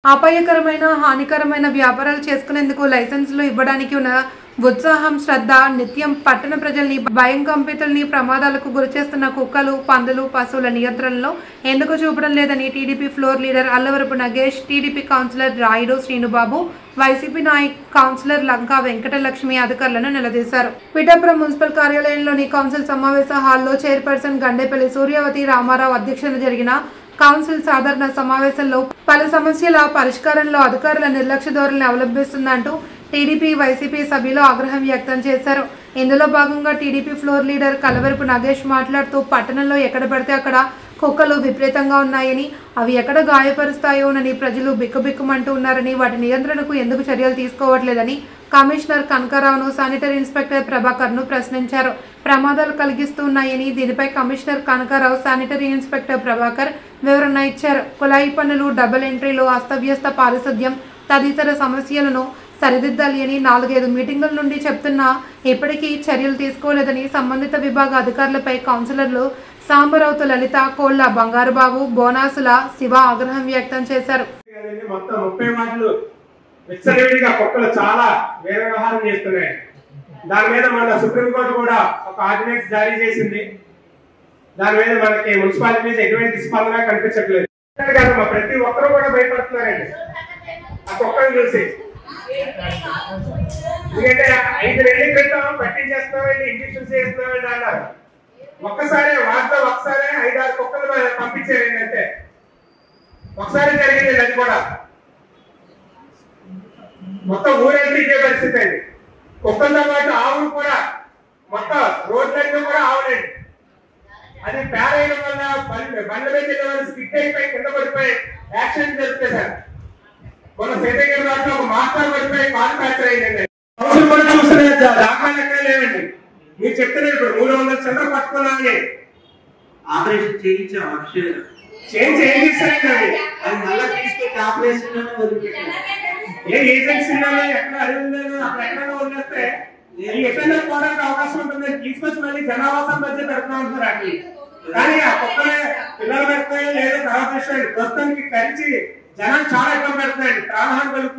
అపాయకరమైన హానికరమైన వ్యాపారాలు చేసుకునేందుకు లైసెన్సులు ఇవ్వడానికి ఉన్న ఉత్సాహం శ్రద్ధ నిత్యం పట్టణ ప్రజల్ని భయం కంపితుల్ని ప్రమాదాలకు గురిచేస్తున్న కుక్కలు పందులు పశువుల నియంత్రణలో ఎందుకు చూపడం లేదని TDP floor leader Allavarapu Nagesh, TDP councillor Rayudu Srinubabu, YCP Nayak councillor Lanka Venkatalakshmi అధికారులను నిలదీశారు. పిఠాపురం మున్సిపల్ కార్యాలయంలోని కౌన్సిల్ సమావేశ హాల్లో చైర్పర్సన్ గండేపల్లి సూర్యవతి రామారావు అధ్యక్షతన జరిగిన కౌన్సిల్ సాధారణ సమావేశంలో పలు సమస్యల పరిష్కారంలో అధికారుల నిర్లక్ష్య ధోరణిని అవలంబిస్తుందంటూ టీడీపీ వైసీపీ సభ్యులు ఆగ్రహం వ్యక్తం చేశారు. ఇందులో భాగంగా టీడీపీ ఫ్లోర్ లీడర్ కలవరపు నగేష్ మాట్లాడుతూ పట్టణంలో ఎక్కడ పడితే అక్కడ కుక్కలు విపరీతంగా ఉన్నాయని, అవి ఎక్కడ గాయపరుస్తాయోనని ప్రజలు బిక్కుబిక్కుమంటూ ఉన్నారని, వాటి నియంత్రణకు ఎందుకు చర్యలు తీసుకోవట్లేదని కమిషనర్ కనకారావును, శానిటరీ ఇన్స్పెక్టర్ ప్రభాకర్ను ప్రశ్నించారు. ప్రమాదాలు కలిగిస్తున్నాయని దీనిపై commissioner Kanakarao, sanitary inspector Prabhakar వివరణ ఇచ్చారు. కుళాయి పనులు, డబుల్ ఎంట్రీలు, అస్తవ్యస్త పారిశుద్ధ్యం తదితర సమస్యలను సరిదిద్దాలి అని 4-5 మీటింగుల నుండి చెప్తున్నా ఇప్పటికీ చర్యలు తీసుకోలేదని సంబంధిత విభాగ అధికారులపై కౌన్సిలర్లు సాంబరావుతు లలిత, కోళ్ల బంగారుబాబు, బోనాసుల శివ ఆగ్రహం వ్యక్తం చేశారు. మొత్తం 30 వార్డులు విచ్చలవిడిగా కుక్కలు చాలా వేరే వ్యవహారం చేస్తున్నాయి. దాని మీద మన సుప్రీంకోర్టు కూడా ఒక ఆర్డినెన్స్ జారీ చేసింది. దాని మీద మనకి మున్సిపాలిటీ మీద ఎటువంటి స్పందన కనిపించట్లేదు. ప్రతి ఒక్కరు కూడా భయపడుతున్నారండి ఆ కుక్కలు చూసి. ఎందుకంటే 5 నెలల క్రితం పట్టించేస్తున్నామండి, ఇంజక్షన్స్ చేస్తున్నామండి అన్నారు. ఒక్కసారి వార్తలో ఒకసారి 5-6 కుక్కలు పంపించారండి అంటే ఒకసారి జరిగింది. అది కూడా మొత్తం ఊరంతా ఇదే పరిస్థితి అండి. కుక్కలతో పాటు ఆవులు కూడా మొత్తం రోడ్లన్నీ కూడా ఆవులండి. అది పేరేయడం వల్ల బండ్ల మీద వెళ్ళే స్కిడ్ అయిపోయి కింద పడిపోయి యాక్సిడెంట్ జరుగుతాయి సార్. మన సేతగిరి దాంట్లో ఒక మాస్టర్ పడిపోయి కాలు ఫ్రాక్చర్ అయిందండి. అవసరం కూడా చూస్తే దాఖలు ఎక్కడ లేవండి. మీరు చెప్తున్నారు ఇప్పుడు 300 చిల్లర పట్టుకున్నామని ఆపరేషన్ చేయించాం. చేంజ్ ఏం చేస్తారండి? అది మళ్ళీ తీసుకొచ్చి ఆపరేషన్ వదిలిపెట్టారు. ఏ ఏజెన్సీలో ఎక్కడ అడిగిందో అక్కడ ఎక్కడైనా వదిలేస్తే ఎక్కడైనా పోవడానికి అవకాశం ఉంటుంది. తీసుకొచ్చి మళ్ళీ జనావాసం మధ్య పెడతా ఉంటారు అక్కడ. కానీ ఆ కుక్కలే పిల్లలు పెడతాయి లేదా తర్వాత ప్రస్తుతానికి కలిసి జనాలు చాలా ఇబ్బంది పెడుతున్నాయండి. ప్రాణహాని కలుగుతున్నాయి.